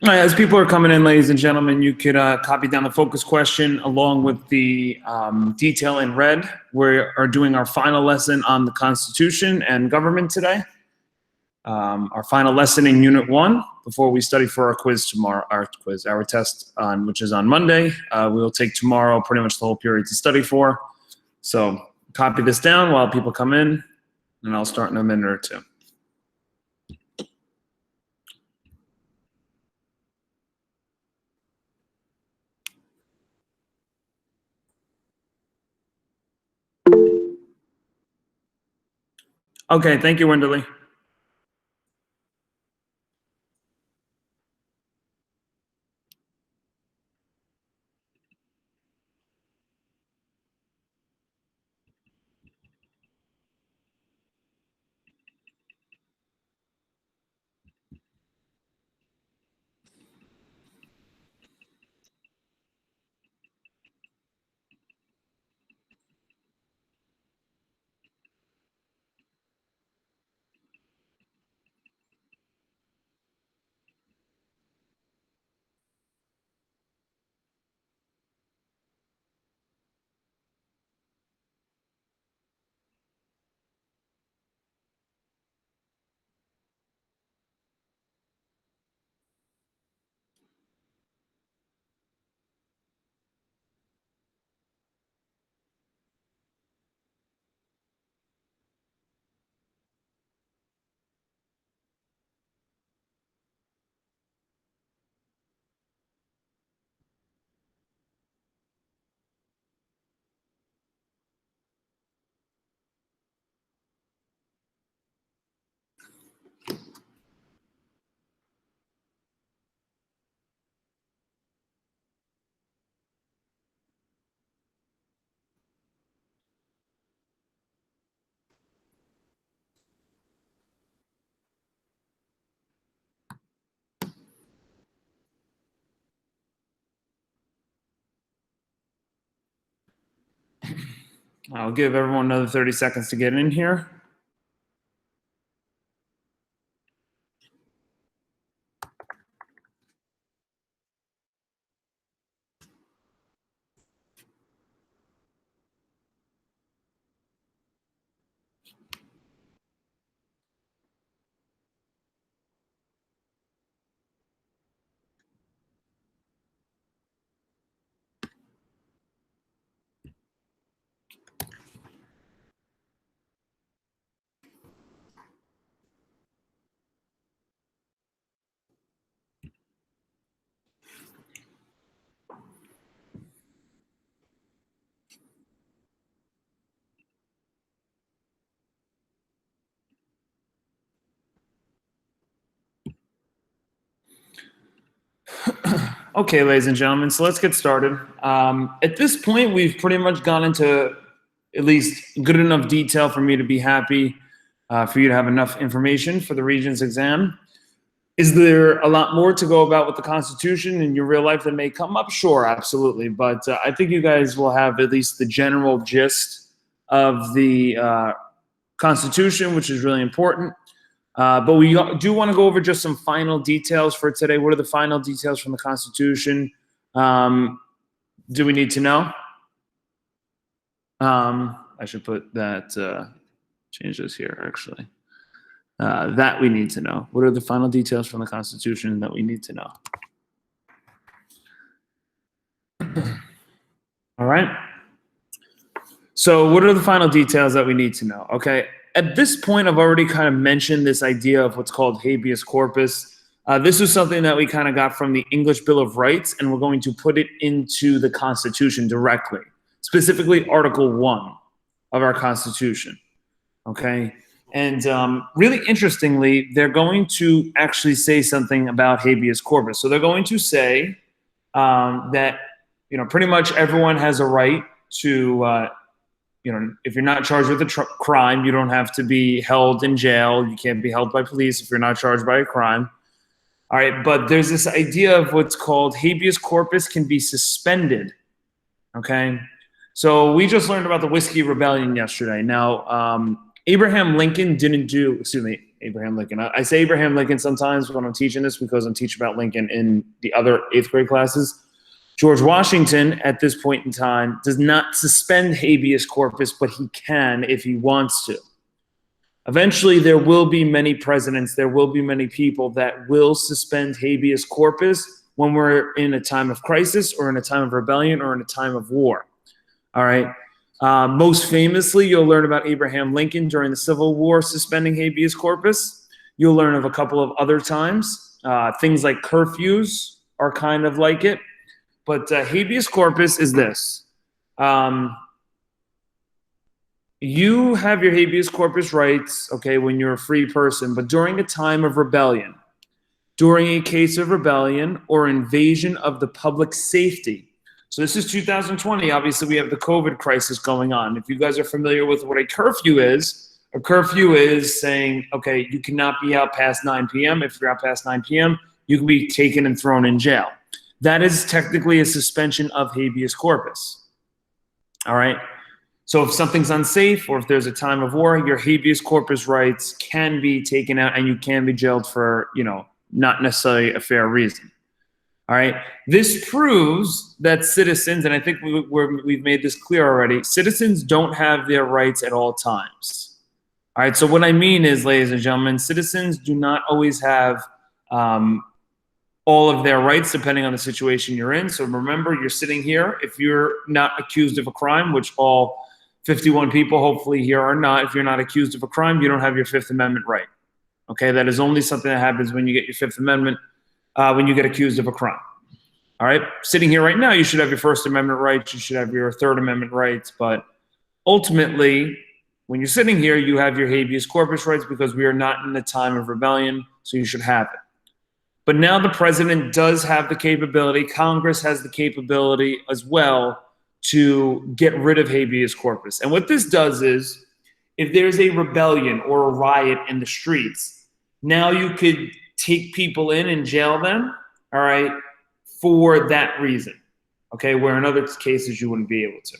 All right, as people are coming in, ladies and gentlemen, you could copy down the focus question along with the detail in red. We are doing our final lesson on the Constitution and government today. Our final lesson in Unit 1 before we study for our quiz tomorrow, our test, which is on Monday. We will take tomorrow pretty much the whole period to study for. So copy this down while people come in, and I'll start in a minute or two. Okay, thank you, Wenderly. I'll give everyone another 30 seconds to get in here. Okay, ladies and gentlemen, so let's get started. At this point, we've pretty much gone into at least good enough detail for me to be happy, for you to have enough information for the Regents exam. Is there a lot more to go about with the Constitution in your real life that may come up? Sure, absolutely. But I think you guys will have at least the general gist of the Constitution, which is really important. But we do want to go over just some final details for today. What are the final details from the Constitution? Do we need to know? I should put that, change this here, actually. That we need to know. What are the final details from the Constitution that we need to know? All right. So what are the final details that we need to know? Okay. At this point, I've already kind of mentioned this idea of what's called habeas corpus. This is something that we kind of got from the English Bill of Rights, and we're going to put it into the Constitution directly, specifically Article 1 of our Constitution. Okay. And really interestingly, they're going to actually say something about habeas corpus. So they're going to say that, pretty much everyone has a right to, if you're not charged with a crime, you don't have to be held in jail. You can't be held by police if you're not charged by a crime. All right, but there's this idea of what's called habeas corpus can be suspended. Okay, so we just learned about the Whiskey Rebellion yesterday. Now, Abraham Lincoln didn't do, Abraham Lincoln. I say Abraham Lincoln sometimes when I'm teaching this because I'm teaching about Lincoln in the other 8th grade classes. George Washington, at this point in time, does not suspend habeas corpus, but he can if he wants to. Eventually, there will be many presidents, there will be many people that will suspend habeas corpus when we're in a time of crisis or in a time of rebellion or in a time of war. All right. Most famously, you'll learn about Abraham Lincoln during the Civil War suspending habeas corpus. You'll learn of a couple of other times. Things like curfews are kind of like it. But habeas corpus is this. You have your habeas corpus rights, okay, when you're a free person, but during a time of rebellion, during a case of rebellion or invasion of the public safety. So this is 2020. Obviously, we have the COVID crisis going on. If you guys are familiar with what a curfew is saying, okay, you cannot be out past 9 p.m. If you're out past 9 p.m., you can be taken and thrown in jail. That is technically a suspension of habeas corpus. All right. So if something's unsafe or if there's a time of war, your habeas corpus rights can be taken out and you can be jailed for, not necessarily a fair reason. All right. This proves that citizens, and I think we've made this clear already, citizens don't have their rights at all times. All right. So what I mean is, ladies and gentlemen, citizens do not always have all of their rights depending on the situation you're in. So remember, you're sitting here. If you're not accused of a crime, which all 51 people hopefully here are not, if you're not accused of a crime, you don't have your Fifth Amendment right. Okay, that is only something that happens when you get your Fifth Amendment, when you get accused of a crime. All right, sitting here right now, you should have your First Amendment rights, you should have your Third Amendment rights, but ultimately, when you're sitting here, you have your habeas corpus rights because we are not in the time of rebellion, so you should have it. But now the president does have the capability, Congress has the capability as well to get rid of habeas corpus. And what this does is, if there's a rebellion or a riot in the streets, now you could take people in and jail them, all right, for that reason, okay, where in other cases you wouldn't be able to.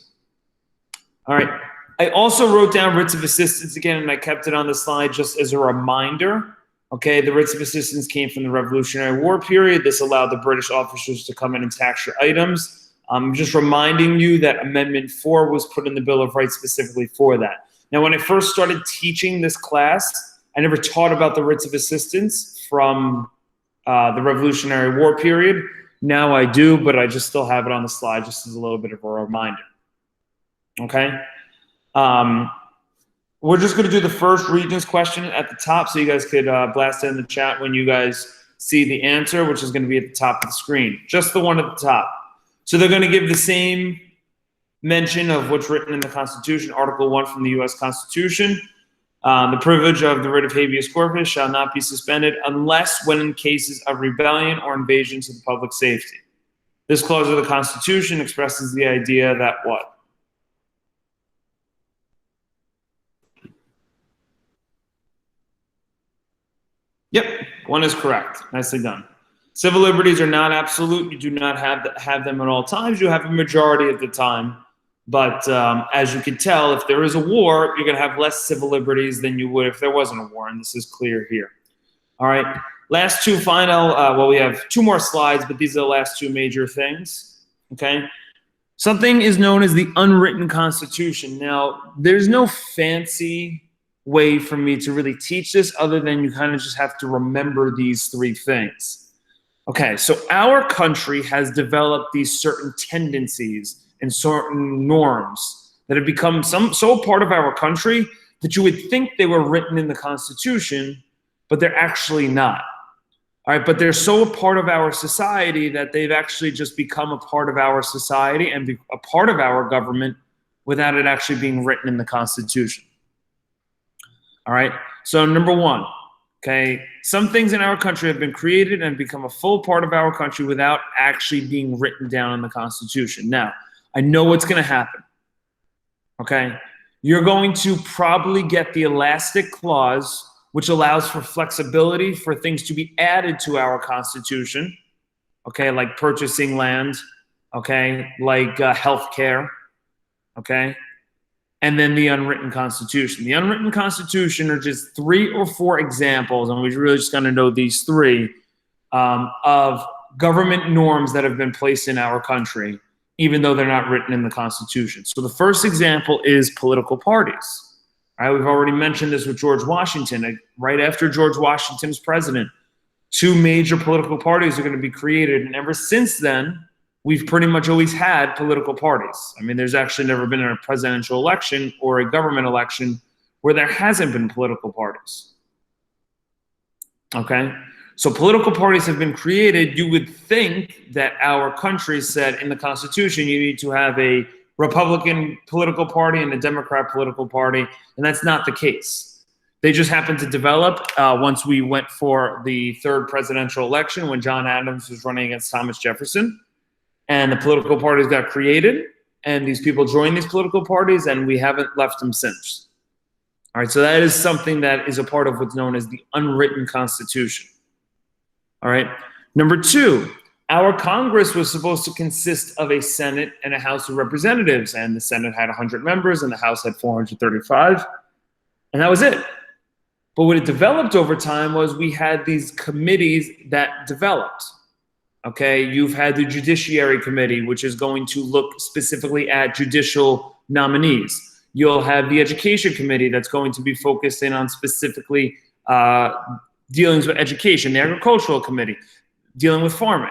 All right, I also wrote down writs of assistance again, and I kept it on the slide just as a reminder. Okay, the writs of assistance came from the Revolutionary War period. This allowed the British officers to come in and tax your items. I'm just reminding you that Amendment 4 was put in the Bill of Rights specifically for that. Now, when I first started teaching this class, I never taught about the writs of assistance from the Revolutionary War period. Now I do, but I just still have it on the slide just as a little bit of a reminder. Okay? We're just going to do the first Regents question at the top so you guys could blast it in the chat when you guys see the answer, which is going to be at the top of the screen. Just the one at the top. So they're going to give the same mention of what's written in the Constitution, Article 1 from the U.S. Constitution. The privilege of the writ of habeas corpus shall not be suspended unless when in cases of rebellion or invasion to the public safety. This clause of the Constitution expresses the idea that what? Yep, one is correct. Nicely done. Civil liberties are not absolute. You do not have them at all times. You have a majority of the time. But as you can tell, if there is a war, you're going to have less civil liberties than you would if there wasn't a war. And this is clear here. All right. Last two final. Well, we have two more slides, but these are the last two major things. Okay. Something is known as the unwritten Constitution. Now, there's no fancy way for me to really teach this other than you kind of just have to remember these three things. Okay, so our country has developed these certain tendencies and certain norms that have become so part of our country that you would think they were written in the Constitution, but they're actually not. All right, but they're so a part of our society that they've actually just become a part of our society and be a part of our government without it actually being written in the Constitution. All right, so number one, okay, some things in our country have been created and become a full part of our country without actually being written down in the Constitution. Now, I know what's going to happen, okay? You're going to probably get the elastic clause, which allows for flexibility for things to be added to our Constitution, okay, like purchasing land, okay, like health care, okay? and then the unwritten Constitution. The unwritten Constitution are just 3 or 4 examples, and we're really just going to know these 3, of government norms that have been placed in our country, even though they're not written in the Constitution. So the first example is political parties. All right, we've already mentioned this with George Washington. Right after George Washington was president, 2 major political parties are going to be created, and ever since then, we've pretty much always had political parties. I mean, there's actually never been a presidential election or a government election where there hasn't been political parties. Okay? So political parties have been created. You would think that our country said in the Constitution you need to have a Republican political party and a Democrat political party, and that's not the case. They just happened to develop once we went for the 3rd presidential election when John Adams was running against Thomas Jefferson, and the political parties got created, and these people joined these political parties, and we haven't left them since. All right, so that is something that is a part of what's known as the unwritten Constitution. All right. Number 2, our Congress was supposed to consist of a Senate and a House of Representatives, and the Senate had 100 members and the House had 435, and that was it. But what it developed over time was we had these committees that developed. Okay, you've had the Judiciary Committee, which is going to look specifically at judicial nominees. You'll have the Education Committee that's going to be focused in on specifically dealings with education, the Agricultural Committee, dealing with farming.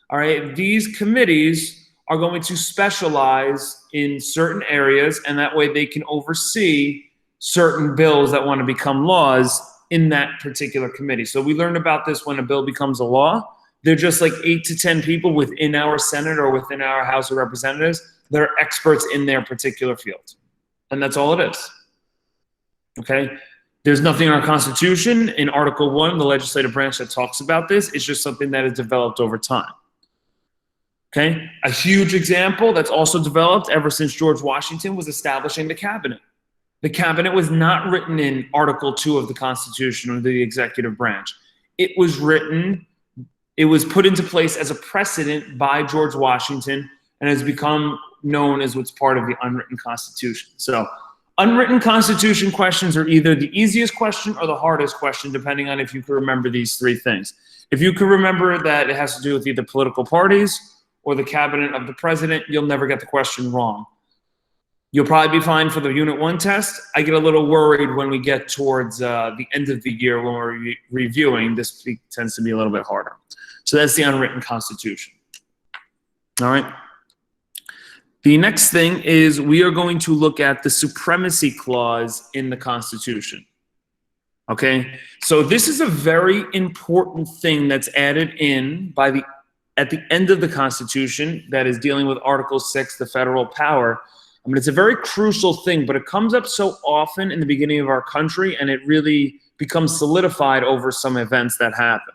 All right, these committees are going to specialize in certain areas, and that way they can oversee certain bills that want to become laws in that particular committee. So we learned about this when a bill becomes a law. They're just like 8 to 10 people within our Senate or within our House of Representatives that are experts in their particular field. And that's all it is. Okay? There's nothing in our Constitution in Article 1, the legislative branch, that talks about this. It's just something that has developed over time. Okay? A huge example that's also developed ever since George Washington was establishing the cabinet. The cabinet was not written in Article 2 of the Constitution or the executive branch. It was put into place as a precedent by George Washington and has become known as what's part of the unwritten Constitution. So unwritten Constitution questions are either the easiest question or the hardest question, depending on if you can remember these 3 things. If you can remember that it has to do with either political parties or the cabinet of the president, you'll never get the question wrong. You'll probably be fine for the Unit 1 test. I get a little worried when we get towards the end of the year when we're reviewing. This tends to be a little bit harder. So that's the unwritten Constitution. All right. The next thing is we are going to look at the supremacy clause in the Constitution. Okay. So this is a very important thing that's added in at the end of the Constitution that is dealing with Article 6, the federal power. I mean, it's a very crucial thing, but it comes up so often in the beginning of our country, and it really becomes solidified over some events that happen.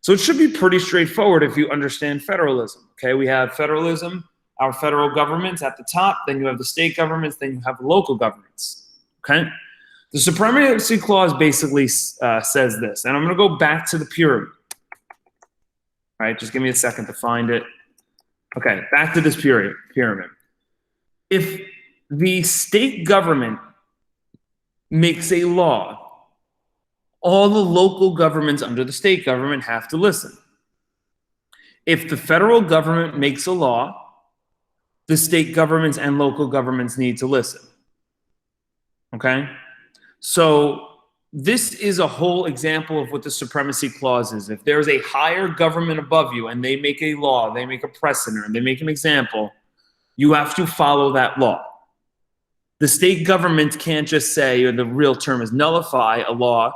So it should be pretty straightforward if you understand federalism. Okay, we have federalism, our federal government's at the top, then you have the state governments, then you have the local governments. Okay, the supremacy clause basically says this, and I'm going to go back to the pyramid. All right, just give me a second to find it. Okay, back to this pyramid. If the state government makes a law, all the local governments under the state government have to listen. If the federal government makes a law, the state governments and local governments need to listen. Okay? So this is a whole example of what the supremacy clause is. If there's a higher government above you and they make a law, they make a precedent, and they make an example, you have to follow that law. The state government can't just say, or the real term is nullify, a law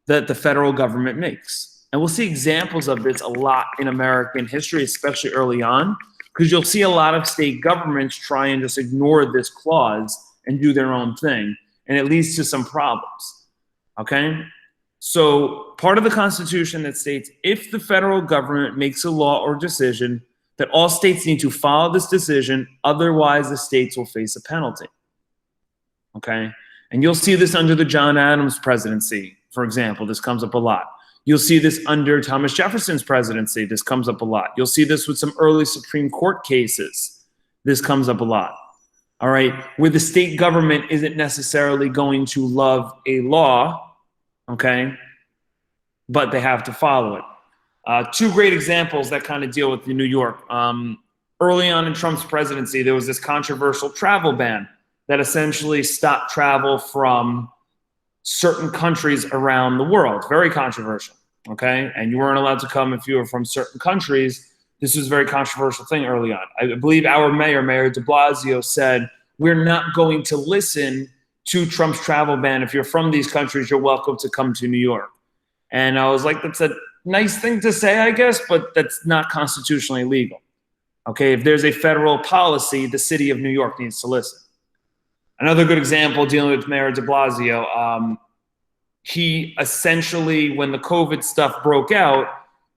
that the federal government makes. And we'll see examples of this a lot in American history, especially early on, because you'll see a lot of state governments try and just ignore this clause and do their own thing. And it leads to some problems. Okay? So part of the Constitution that states if the federal government makes a law or decision, that all states need to follow this decision, otherwise the states will face a penalty. Okay? And you'll see this under the John Adams presidency, for example. This comes up a lot. You'll see this under Thomas Jefferson's presidency. This comes up a lot. You'll see this with some early Supreme Court cases. This comes up a lot. all right, where the state government isn't necessarily going to love a law, okay, but they have to follow it. Two great examples that kind of deal with New York. Early on in Trump's presidency, there was this controversial travel ban that essentially stopped travel from certain countries around the world. Very controversial, okay? And you weren't allowed to come if you were from certain countries. This was a very controversial thing early on. I believe our Mayor de Blasio, said, we're not going to listen to Trump's travel ban. If you're from these countries, you're welcome to come to New York. And I was like, that's a nice thing to say, I guess, but that's not constitutionally legal. Okay, if there's a federal policy, the city of New York needs to listen. Another good example dealing with Mayor de Blasio, he essentially, when the COVID stuff broke out,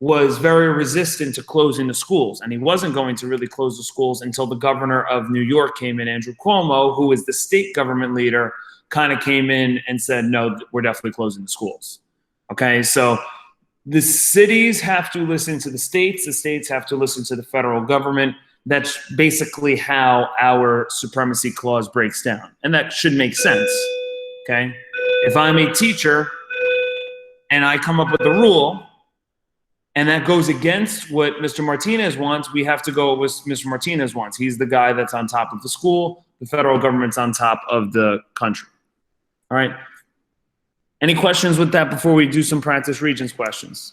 was very resistant to closing the schools. And he wasn't going to really close the schools until the governor of New York came in, Andrew Cuomo, who is the state government leader, kind of came in and said, no, we're definitely closing the schools. Okay, so the cities have to listen to the states have to listen to the federal government. That's basically how our supremacy clause breaks down. And that should make sense, okay? If I'm a teacher and I come up with a rule and that goes against what Mr. Martinez wants, we have to go with Mr. Martinez wants. He's the guy that's on top of the school. The federal government's on top of the country, all right? Any questions with that before we do some practice Regents questions?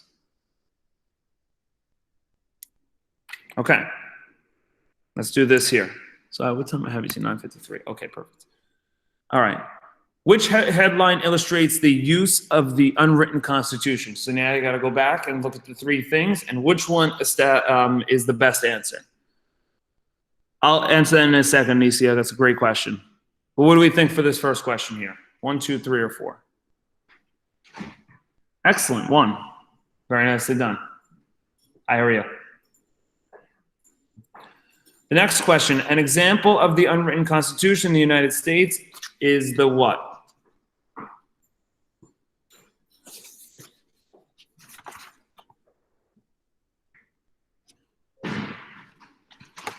Okay. Let's do this here. So what time have you seen? 9:53. Okay, perfect. All right. Which headline illustrates the use of the unwritten Constitution? So now you got to go back and look at the three things, and which one is the best answer? I'll answer that in a second, Nicia. That's a great question. But what do we think for this first question here? 1, 2, 3, or 4? Excellent. 1. Very nicely done. I hear you. The next question, an example of the unwritten Constitution in the United States is the what?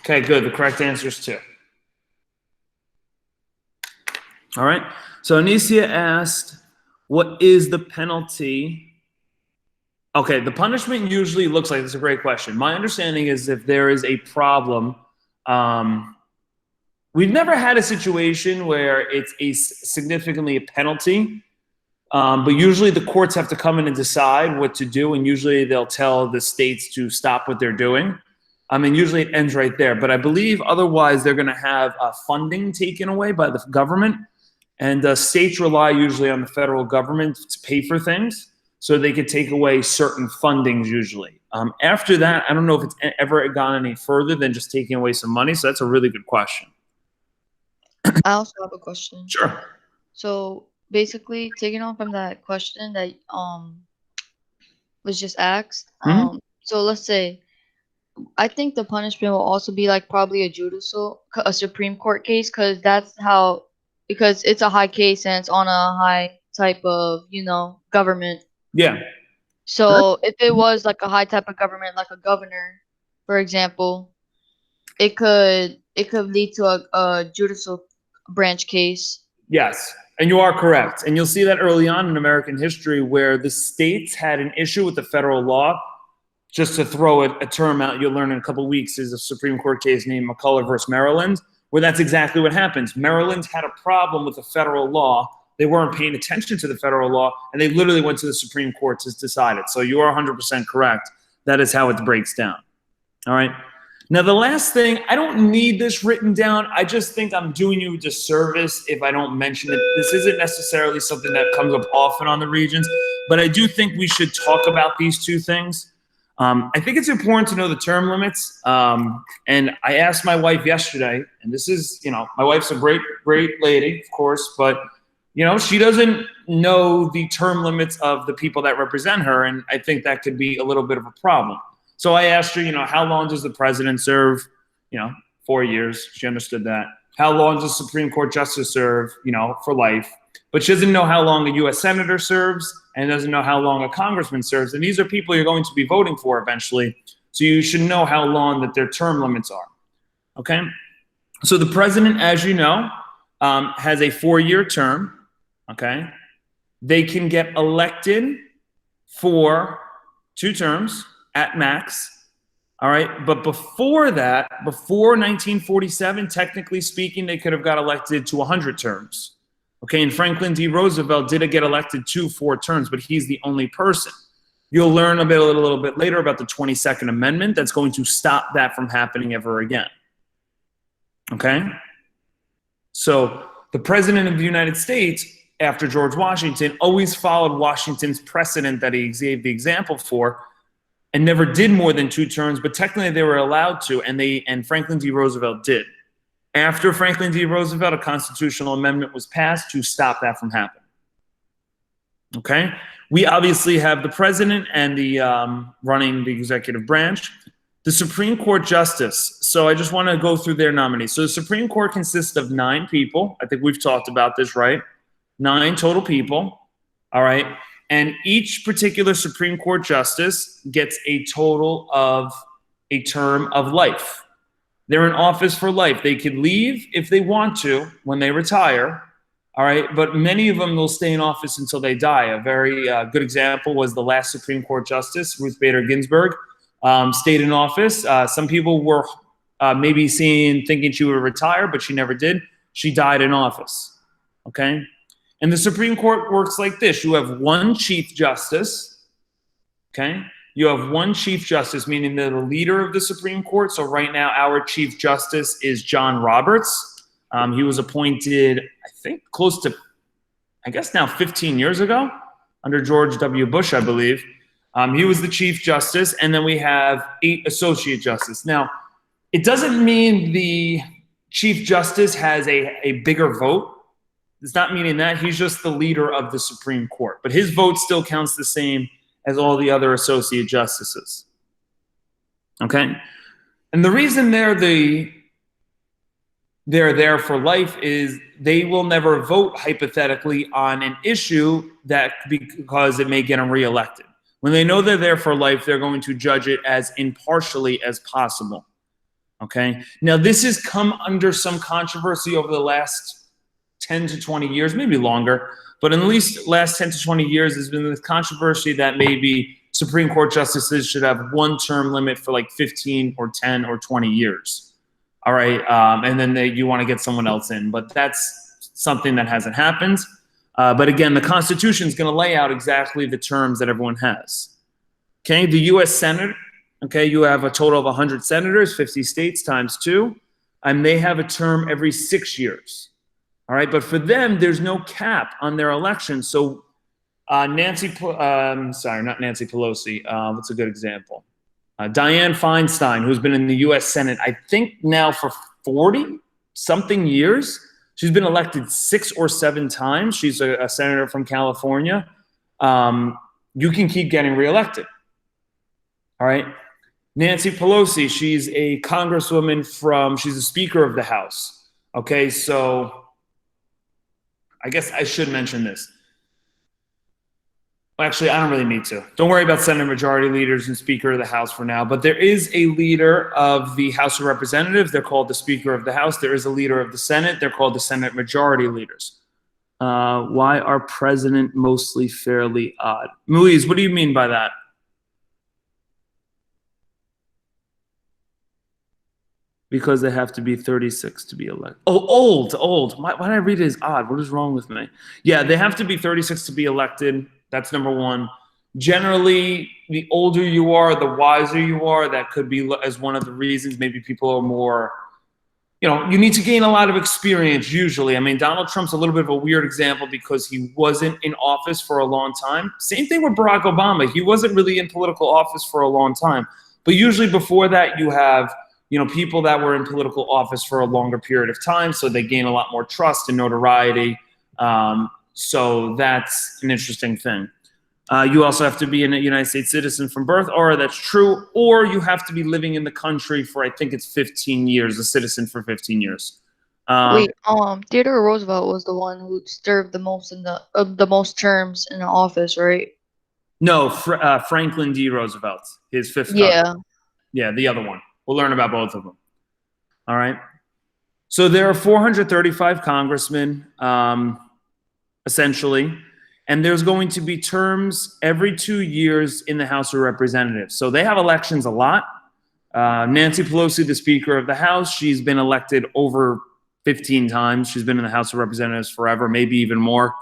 Okay, good. The correct answer is 2. All right. So Anicia asked, what is the penalty? Okay, the punishment usually looks like, that's a great question. My understanding is if there is a problem, we've never had a situation where it's significantly a penalty, but usually the courts have to come in and decide what to do, and usually they'll tell the states to stop what they're doing. And usually it ends right there. But I believe otherwise they're going to have funding taken away by the government, and states rely usually on the federal government to pay for things, so they could take away certain fundings usually. After that, I don't know if it's ever gone any further than just taking away some money. So that's a really good question. I also have a question. Sure. So basically, taking on from that question that was just asked. So let's say, I think the punishment will also be like probably a Supreme Court case, because because it's a high case and it's on a high type of government. Yeah. So if it was like a high type of government, like a governor, for example, it could lead to a judicial branch case. Yes, and you are correct. And you'll see that early on in American history where the states had an issue with the federal law. Just to throw a term out you'll learn in a couple of weeks is a Supreme Court case named McCulloch versus Maryland, where that's exactly what happens. Maryland had a problem with the federal law. They weren't paying attention to the federal law, and they literally went to the Supreme Court to decide it. So you are 100% correct. That is how it breaks down. All right. Now, the last thing, I don't need this written down. I just think I'm doing you a disservice if I don't mention it. This isn't necessarily something that comes up often on the Regents, but I do think we should talk about these two things. I think it's important to know the term limits. And I asked my wife yesterday, and this is, my wife's a great, great lady, of course, but, she doesn't know the term limits of the people that represent her. And I think that could be a little bit of a problem. So I asked her, how long does the president serve? 4 years. She understood that. How long does the Supreme Court justice serve? For life. But she doesn't know how long a U.S. senator serves, and doesn't know how long a congressman serves. And these are people you're going to be voting for eventually. So you should know how long that their term limits are. Okay? So the president, as you know, has a 4-year term. Okay, they can get elected for 2 terms at max. All right, but before that, before 1947, technically speaking, they could have got elected to 100 terms. Okay, and Franklin D. Roosevelt did get elected to 4 terms, but he's the only person. You'll learn a little bit later about the 22nd Amendment that's going to stop that from happening ever again. Okay? So the president of the United States, after George Washington, always followed Washington's precedent that he gave the example for, and never did more than 2 terms, but technically they were allowed to, and Franklin D. Roosevelt did. After Franklin D. Roosevelt, a constitutional amendment was passed to stop that from happening. Okay? We obviously have the president and the running the executive branch. The Supreme Court justice. So I just want to go through their nominees. So the Supreme Court consists of 9 people. I think we've talked about this, right? 9 total people. All right. And each particular Supreme Court justice gets a total of a term of life. They're in office for life. They could leave if they want to when they retire. All right. But many of them will stay in office until they die. A very good example was the last Supreme Court justice, Ruth Bader Ginsburg, stayed in office. Some people were maybe thinking she would retire, but she never did. She died in office. Okay. And the Supreme Court works like this. You have 1 Chief Justice. Okay. You have 1 Chief Justice, meaning they're the leader of the Supreme Court. So right now, our Chief Justice is John Roberts. He was appointed, I think, close to, I guess now 15 years ago, under George W. Bush, I believe. He was the Chief Justice, and then we have 8 Associate Justices. Now, it doesn't mean the Chief Justice has a bigger vote. It's not meaning that. He's just the leader of the Supreme Court. But his vote still counts the same as all the other Associate Justices. Okay? And the reason they're there for life is they will never vote hypothetically on an issue because it may get them reelected. When they know they're there for life, they're going to judge it as impartially as possible. Okay? Now, this has come under some controversy over the last 10 to 20 years, maybe longer, but in at least last 10 to 20 years, there's been this controversy that maybe Supreme Court justices should have 1 term limit for like 15 or 10 or 20 years. All right, and then you want to get someone else in, but that's something that hasn't happened. But again, the Constitution is going to lay out exactly the terms that everyone has. Okay, the U.S. Senate, okay, you have a total of 100 senators, 50 states times 2, and they have a term every 6 years. All right, but for them, there's no cap on their election. So not Nancy Pelosi. What's a good example? Dianne Feinstein, who's been in the U.S. Senate, I think now for 40-something years. She's been elected 6 or 7 times. She's a senator from California. You can keep getting reelected. All right. Nancy Pelosi, she's a congresswoman she's a Speaker of the House. Okay, so I guess I should mention this. Actually, I don't really need to. Don't worry about Senate Majority Leaders and Speaker of the House for now. But there is a leader of the House of Representatives. They're called the Speaker of the House. There is a leader of the Senate. They're called the Senate Majority Leaders. Why are president mostly fairly odd? Louise, what do you mean by that? Because they have to be 36 to be elected. Oh, old. Why did I read it as odd? What is wrong with me? Yeah, they have to be 36 to be elected. That's number 1. Generally, the older you are, the wiser you are. That could be as one of the reasons. Maybe people are more, you need to gain a lot of experience usually. I mean, Donald Trump's a little bit of a weird example because he wasn't in office for a long time. Same thing with Barack Obama. He wasn't really in political office for a long time. But usually before that, you have people that were in political office for a longer period of time, so they gain a lot more trust and notoriety. So that's an interesting thing. You also have to be a United States citizen from birth, or that's true, or you have to be living in the country for, I think it's 15 years, a citizen for 15 years. Wait, Theodore Roosevelt was the one who served the most the most terms in the office, right? No, Franklin D. Roosevelt, his 5th. Yeah. Cousin. Yeah, the other one. We'll learn about both of them. All right. So the Supreme Court, okay, you have 1 Chief Justice. Okay, you have 1 Chief Justice. All right. So there are 435 congressmen, essentially, and there's going to be terms every 2 years in the House of Representatives. So they have elections a lot. Nancy Pelosi, the Speaker of the House, she's been elected over 15 times. She's been in the House of Representatives forever, maybe even more.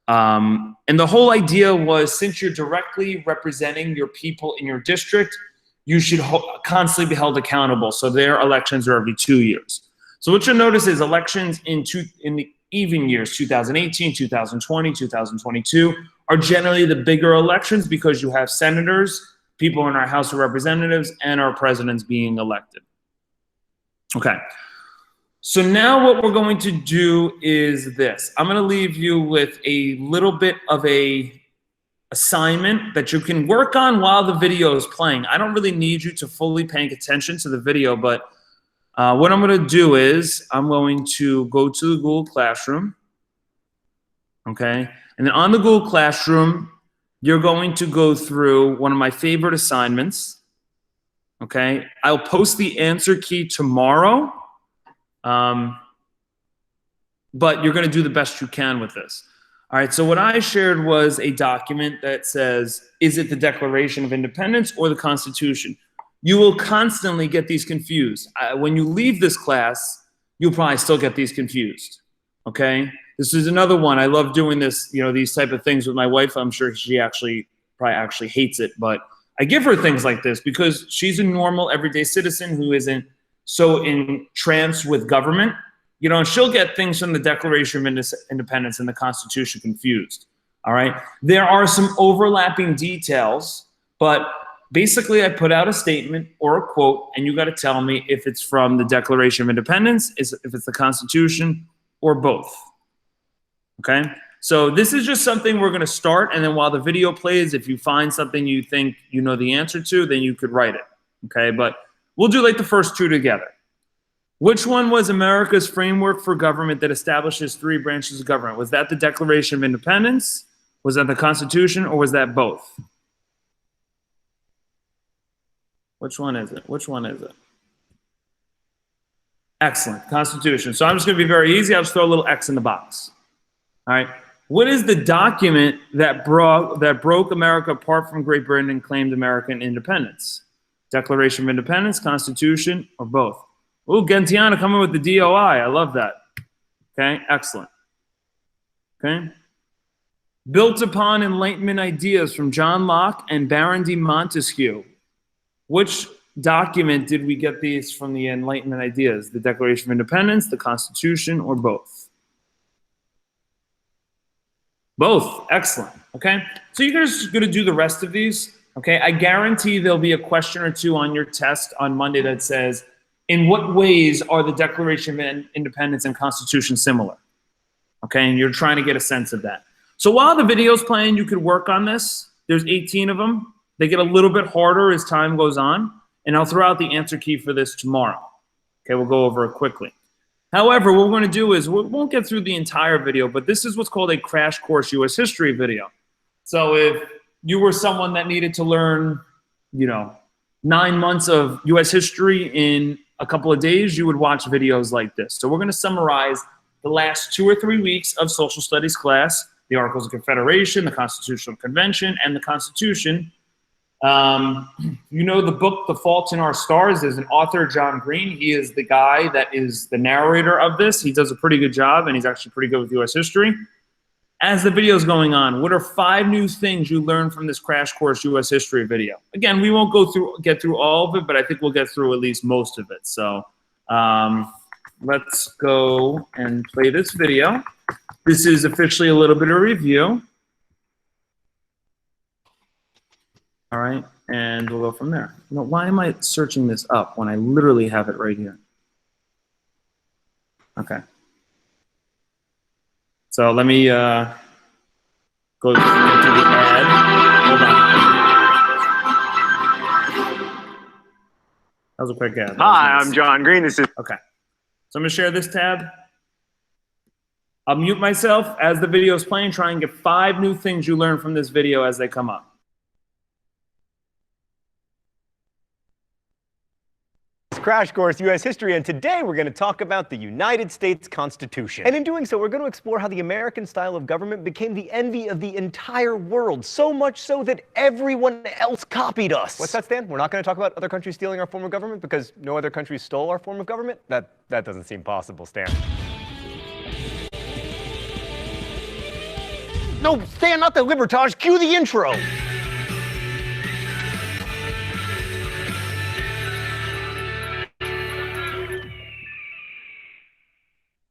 And the whole idea was, since you're directly representing your people in your district, you should constantly be held accountable. So their elections are every 2 years. So what you'll notice is elections in the even years, 2018, 2020, 2022, are generally the bigger elections because you have senators, people in our House of Representatives, and our presidents being elected. Okay. So now what we're going to do is this. I'm going to leave you with a little bit of a assignment that you can work on while the video is playing. I don't really need you to fully pay attention to the video, but what I'm going to do is I'm going to go to the Google Classroom, okay? And then on the Google Classroom, you're going to go through one of my favorite assignments, okay? I'll post the answer key tomorrow, but you're going to do the best you can with this. All right, so what I shared was a document that says, is it the Declaration of Independence or the Constitution? You will constantly get these confused. When you leave this class, you'll probably still get these confused, okay? This is another one. I love doing this, you know, these type of things with my wife. I'm sure she probably hates it, but I give her things like this because she's a normal, everyday citizen who isn't so entranced with government, you know, and she'll get things from the Declaration of Independence and the Constitution confused, all right? There are some overlapping details, but basically I put out a statement or a quote, and you got to tell me if it's from the Declaration of Independence, if it's the Constitution, or both, okay? So this is just something we're going to start, and then while the video plays, if you find something you think you know the answer to, then you could write it, okay? But we'll do like the first two together. Which one was America's framework for government that establishes 3 branches of government? Was that the Declaration of Independence? Was that the Constitution, or was that both? Which one is it? Which one is it? Excellent, Constitution. So I'm just going to be very easy. I'll just throw a little X in the box. All right. What is the document that broke America apart from Great Britain and claimed American independence? Declaration of Independence, Constitution, or both? Ooh, Gentiana coming with the DOI. I love that. Okay, excellent. Okay. Built upon Enlightenment ideas from John Locke and Baron de Montesquieu. Which document did we get these from the Enlightenment ideas? The Declaration of Independence, the Constitution, or both? Both. Excellent. Okay. So you're just going to do the rest of these. Okay. I guarantee there'll be a question or two on your test on Monday that says, in what ways are the Declaration of Independence and Constitution similar? Okay. And you're trying to get a sense of that. So while the video's playing, you could work on this. There's 18 of them. They get a little bit harder as time goes on. And I'll throw out the answer key for this tomorrow. Okay. We'll go over it quickly. However, what we're going to do is we won't get through the entire video, but this is what's called a crash course U.S. history video. So if you were someone that needed to learn, 9 months of U.S. history in a couple of days, you would watch videos like this. So we're going to summarize the last 2 or 3 weeks of social studies class, the Articles of Confederation, the Constitutional Convention, and the Constitution. You know the book, The Fault in Our Stars. There's an author, John Green. He is the guy that is the narrator of this. He does a pretty good job, and he's actually pretty good with U.S. history. As the video is going on, what are 5 new things you learned from this crash course U.S. history video? Again, we won't get through all of it, but I think we'll get through at least most of it. So let's go and play this video. This is officially a little bit of review. All right, and we'll go from there. Why am I searching this up when I literally have it right here? Okay. So let me go to the ad. Hold on. That was a quick ad. Hi, nice. I'm John Green. This is okay. So I'm gonna share this tab. I'll mute myself as the video is playing. Try and get 5 new things you learn from this video as they come up. Crash Course U.S. History, and today we're going to talk about the United States Constitution. And in doing so, we're going to explore how the American style of government became the envy of the entire world, so much so that everyone else copied us. What's that, Stan? We're not going to talk about other countries stealing our form of government because no other countries stole our form of government? That doesn't seem possible, Stan. No, Stan, not the libertage. Cue the intro.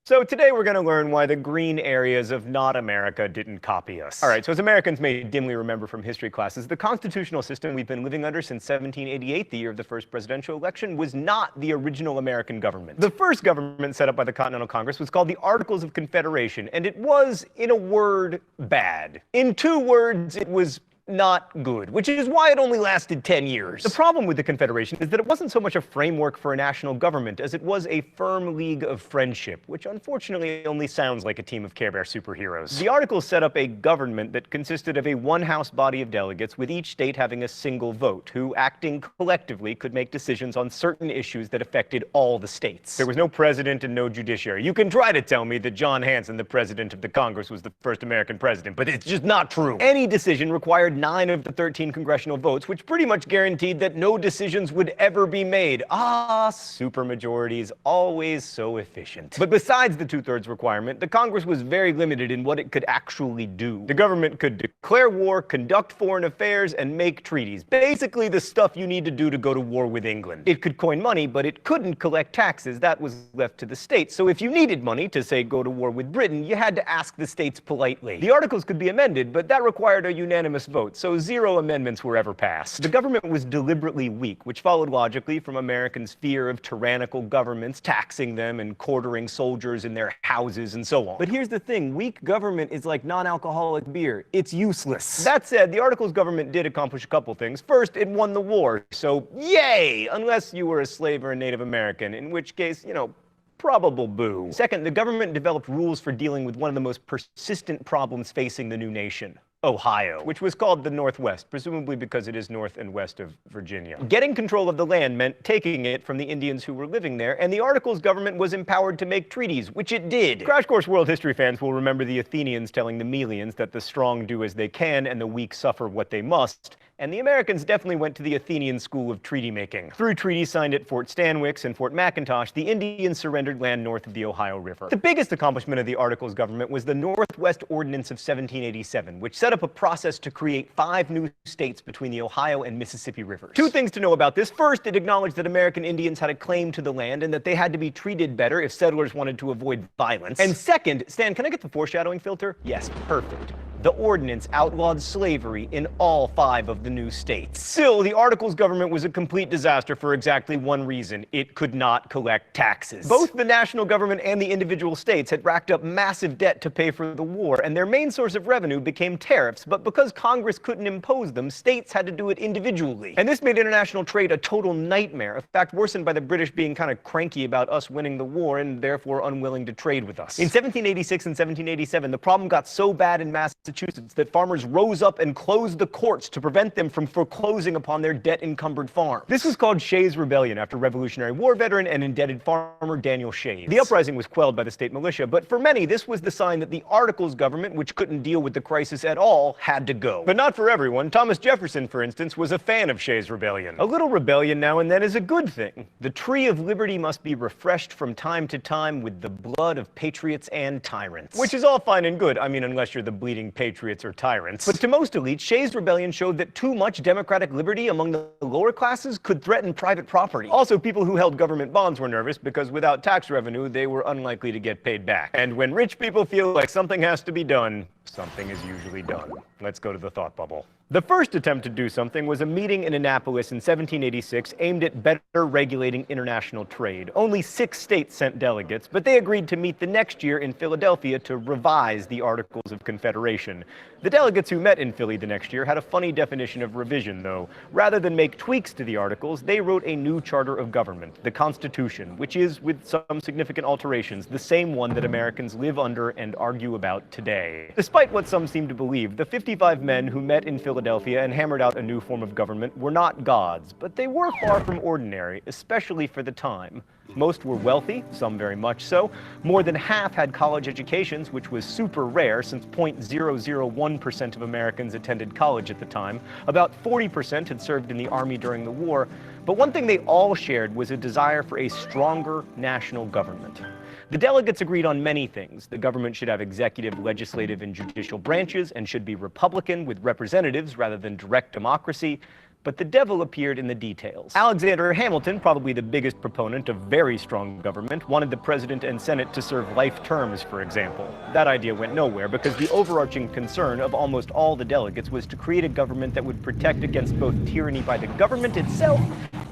So today we're going to learn why the green areas of not America didn't copy us. All right, so as Americans may dimly remember from history classes, the constitutional system we've been living under since 1788, the year of the first presidential election, was not the original American government. The first government set up by the Continental Congress was called the Articles of Confederation, and it was, in a word, bad. In 2 words, it was not good, which is why it only lasted 10 years. The problem with the Confederation is that it wasn't so much a framework for a national government as it was a firm league of friendship, which unfortunately only sounds like a team of Care Bear superheroes. The Articles set up a government that consisted of a one-house body of delegates, with each state having a single vote, who, acting collectively, could make decisions on certain issues that affected all the states. There was no president and no judiciary. You can try to tell me that John Hanson, the president of the Congress, was the first American president, but it's just not true. Any decision required 9 of the 13 congressional votes, which pretty much guaranteed that no decisions would ever be made. Ah, supermajorities, always so efficient. But besides the 2/3 requirement, the Congress was very limited in what it could actually do. The government could declare war, conduct foreign affairs, and make treaties. Basically the stuff you need to do to go to war with England. It could coin money, but it couldn't collect taxes. That was left to the states. So if you needed money to, say, go to war with Britain, you had to ask the states politely. The Articles could be amended, but that required a unanimous vote, so 0 amendments were ever passed. The government was deliberately weak, which followed logically from Americans' fear of tyrannical governments taxing them and quartering soldiers in their houses and so on. But here's the thing, weak government is like non-alcoholic beer. It's useless. That said, the Articles government did accomplish a couple things. First, it won the war, so yay! Unless you were a slave or a Native American, in which case, you know, probable boo. Second, the government developed rules for dealing with one of the most persistent problems facing the new nation: Ohio, which was called the Northwest, presumably because it is north and west of Virginia. Getting control of the land meant taking it from the Indians who were living there, and the Articles government was empowered to make treaties, which it did. Crash Course World History fans will remember the Athenians telling the Melians that the strong do as they can and the weak suffer what they must. And the Americans definitely went to the Athenian school of treaty making. Through treaties signed at Fort Stanwix and Fort McIntosh, the Indians surrendered land north of the Ohio River. The biggest accomplishment of the Articles government was the Northwest Ordinance of 1787, which set up a process to create 5 new states between the Ohio and Mississippi rivers. 2 things to know about this. First, it acknowledged that American Indians had a claim to the land and that they had to be treated better if settlers wanted to avoid violence. And second, Stan, can I get the foreshadowing filter? Yes, perfect. The ordinance outlawed slavery in all 5 of the new states. Still, the Articles government was a complete disaster for exactly one reason: it could not collect taxes. Both the national government and the individual states had racked up massive debt to pay for the war, and their main source of revenue became tariffs, but because Congress couldn't impose them, states had to do it individually. And this made international trade a total nightmare, a fact worsened by the British being kind of cranky about us winning the war and therefore unwilling to trade with us. In 1786 and 1787, the problem got so bad in Massachusetts that farmers rose up and closed the courts to prevent them from foreclosing upon their debt-encumbered farm. This was called Shays' Rebellion, after Revolutionary War veteran and indebted farmer Daniel Shays. The uprising was quelled by the state militia, but for many, this was the sign that the Articles government, which couldn't deal with the crisis at all, had to go. But not for everyone. Thomas Jefferson, for instance, was a fan of Shays' Rebellion. A little rebellion now and then is a good thing. The tree of liberty must be refreshed from time to time with the blood of patriots and tyrants. Which is all fine and good, I mean, unless you're the bleeding patriots or tyrants. But to most elites, Shays' Rebellion showed that too much democratic liberty among the lower classes could threaten private property. Also, people who held government bonds were nervous because without tax revenue, they were unlikely to get paid back. And when rich people feel like something has to be done, something is usually done. Let's go to the thought bubble. The first attempt to do something was a meeting in Annapolis in 1786 aimed at better regulating international trade. Only 6 states sent delegates, but they agreed to meet the next year in Philadelphia to revise the Articles of Confederation. The delegates who met in Philly the next year had a funny definition of revision, though. Rather than make tweaks to the Articles, they wrote a new charter of government, the Constitution, which is, with some significant alterations, the same one that Americans live under and argue about today. Despite what some seem to believe, the 55 men who met in Philadelphia Philadelphia and hammered out a new form of government were not gods, but they were far from ordinary, especially for the time. Most were wealthy, some very much so. More than half had college educations, which was super rare since 0.001% of Americans attended college at the time. About 40% had served in the army during the war. But one thing they all shared was a desire for a stronger national government. The delegates agreed on many things. The government should have executive, legislative, and judicial branches and should be Republican with representatives rather than direct democracy. But the devil appeared in the details. Alexander Hamilton, probably the biggest proponent of very strong government, wanted the president and Senate to serve life terms, for example. That idea went nowhere because the overarching concern of almost all the delegates was to create a government that would protect against both tyranny by the government itself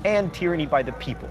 and tyranny by the people.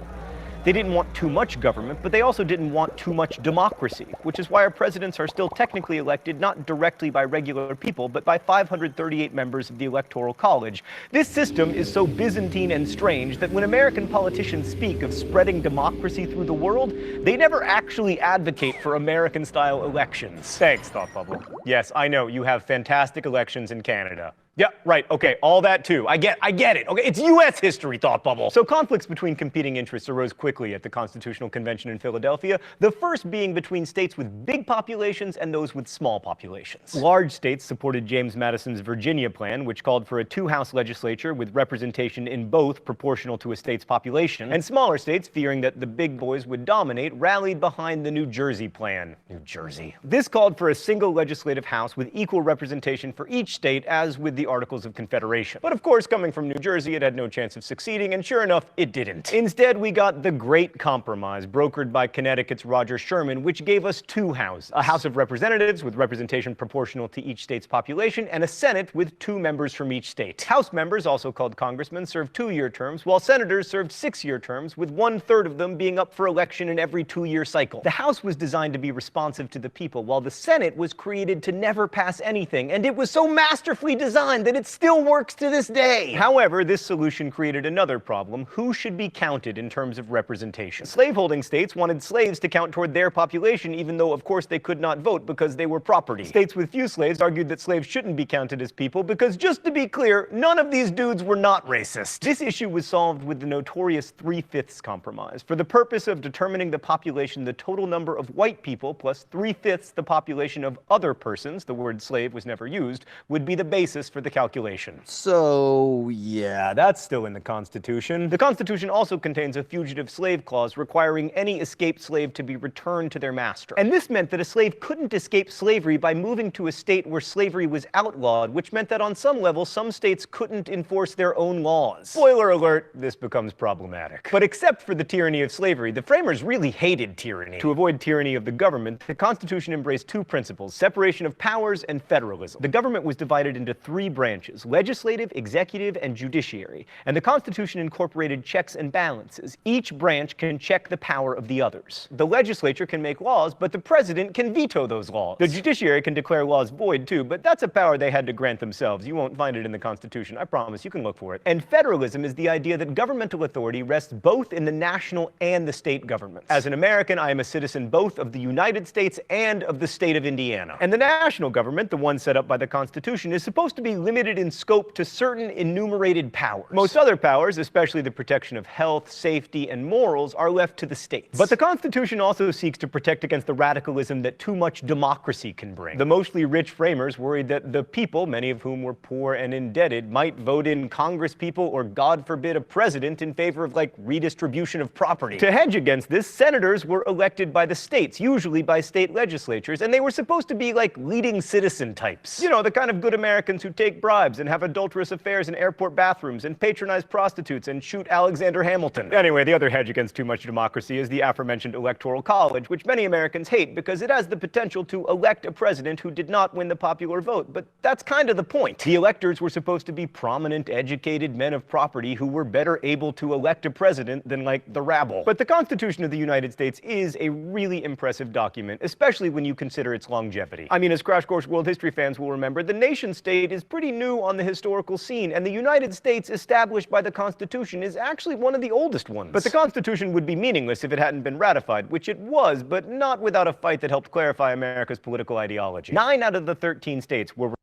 They didn't want too much government, but they also didn't want too much democracy, which is why our presidents are still technically elected not directly by regular people, but by 538 members of the Electoral College. This system is so Byzantine and strange that when American politicians speak of spreading democracy through the world, they never actually advocate for American-style elections. Thanks, Thought Bubble. Yes, I know, you have fantastic elections in Canada. Yeah, right, okay, all that too. I get it. Okay, it's U.S. history, Thought Bubble. So conflicts between competing interests arose quickly at the Constitutional Convention in Philadelphia, the first being between states with big populations and those with small populations. Large states supported James Madison's Virginia plan, which called for a two-house legislature with representation in both proportional to a state's population, and smaller states, fearing that the big boys would dominate, rallied behind the New Jersey plan. New Jersey. This called for a single legislative house with equal representation for each state, as with the Articles of Confederation. But of course, coming from New Jersey, it had no chance of succeeding, and sure enough, it didn't. Instead, we got the Great Compromise, brokered by Connecticut's Roger Sherman, which gave us two houses. A House of Representatives with representation proportional to each state's population, and a Senate with 2 members from each state. House members, also called congressmen, served 2-year terms, while senators served 6-year terms, with 1/3 of them being up for election in every 2-year cycle. The House was designed to be responsive to the people, while the Senate was created to never pass anything, and it was so masterfully designed that it still works to this day. However, this solution created another problem: who should be counted in terms of representation? Slaveholding states wanted slaves to count toward their population, even though of course they could not vote because they were property. States with few slaves argued that slaves shouldn't be counted as people because, just to be clear, none of these dudes were not racist. This issue was solved with the notorious 3/5 compromise. For the purpose of determining the population, the total number of white people plus 3/5 the population of other persons, the word slave was never used, would be the basis for the calculation. So, yeah, that's still in the Constitution. The Constitution also contains a fugitive slave clause requiring any escaped slave to be returned to their master. And this meant that a slave couldn't escape slavery by moving to a state where slavery was outlawed, which meant that on some level, some states couldn't enforce their own laws. Spoiler alert, this becomes problematic. But except for the tyranny of slavery, the framers really hated tyranny. To avoid tyranny of the government, the Constitution embraced 2 principles: separation of powers and federalism. The government was divided into 3 branches: legislative, executive, and judiciary. And the Constitution incorporated checks and balances. Each branch can check the power of the others. The legislature can make laws, but the president can veto those laws. The judiciary can declare laws void too, but that's a power they had to grant themselves. You won't find it in the Constitution, I promise. You can look for it. And federalism is the idea that governmental authority rests both in the national and the state governments. As an American, I am a citizen both of the United States and of the state of Indiana. And the national government, the one set up by the Constitution, is supposed to be limited in scope to certain enumerated powers. Most other powers, especially the protection of health, safety, and morals, are left to the states. But the Constitution also seeks to protect against the radicalism that too much democracy can bring. The mostly rich framers worried that the people, many of whom were poor and indebted, might vote in congresspeople or, God forbid, a president in favor of, like, redistribution of property. To hedge against this, senators were elected by the states, usually by state legislatures, and they were supposed to be like leading citizen types. You know, the kind of good Americans who take bribes and have adulterous affairs in airport bathrooms and patronize prostitutes and shoot Alexander Hamilton. Anyway, the other hedge against too much democracy is the aforementioned Electoral College, which many Americans hate because it has the potential to elect a president who did not win the popular vote. But that's kind of the point. The electors were supposed to be prominent, educated men of property who were better able to elect a president than, like, the rabble. But the Constitution of the United States is a really impressive document, especially when you consider its longevity. I mean, as Crash Course World History fans will remember, the nation-state is pretty new on the historical scene, and the United States established by the Constitution is actually one of the oldest ones. But the Constitution would be meaningless if it hadn't been ratified, which it was, but not without a fight that helped clarify America's political ideology. 9 out of the 13 states were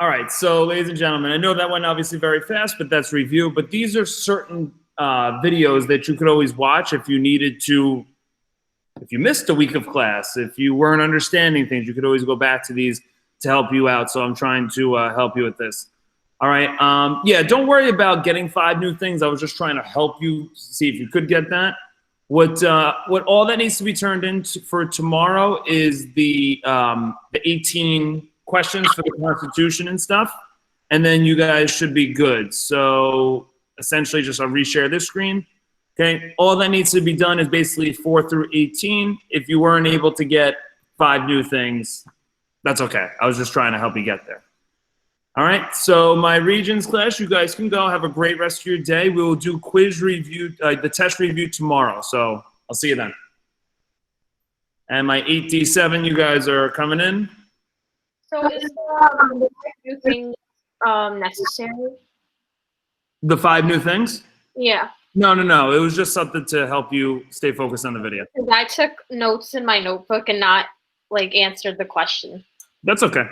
All right, so ladies and gentlemen, I know that went obviously very fast, but that's review. But these are certain videos that you could always watch if you needed to, if you missed a week of class, if you weren't understanding things, you could always go back to these to help you out. So I'm trying to help you with this. All right, yeah, don't worry about getting 5 new things. I was just trying to help you see if you could get that. What all that needs to be turned in for tomorrow is the 18 questions for the Constitution and stuff, and then you guys should be good. So essentially, just I'll reshare this screen. Okay, all that needs to be done is basically 4 through 18. If you weren't able to get 5 new things, that's okay. I was just trying to help you get there. All right, so my Regents class, you guys can go. Have a great rest of your day. We will do quiz review, the test review tomorrow. So I'll see you then. And my 8D7, you guys are coming in. So is the new thing necessary? The 5 new things? Yeah. No. It was just something to help you stay focused on the video. 'Cause I took notes in my notebook and not like answered the question. That's okay.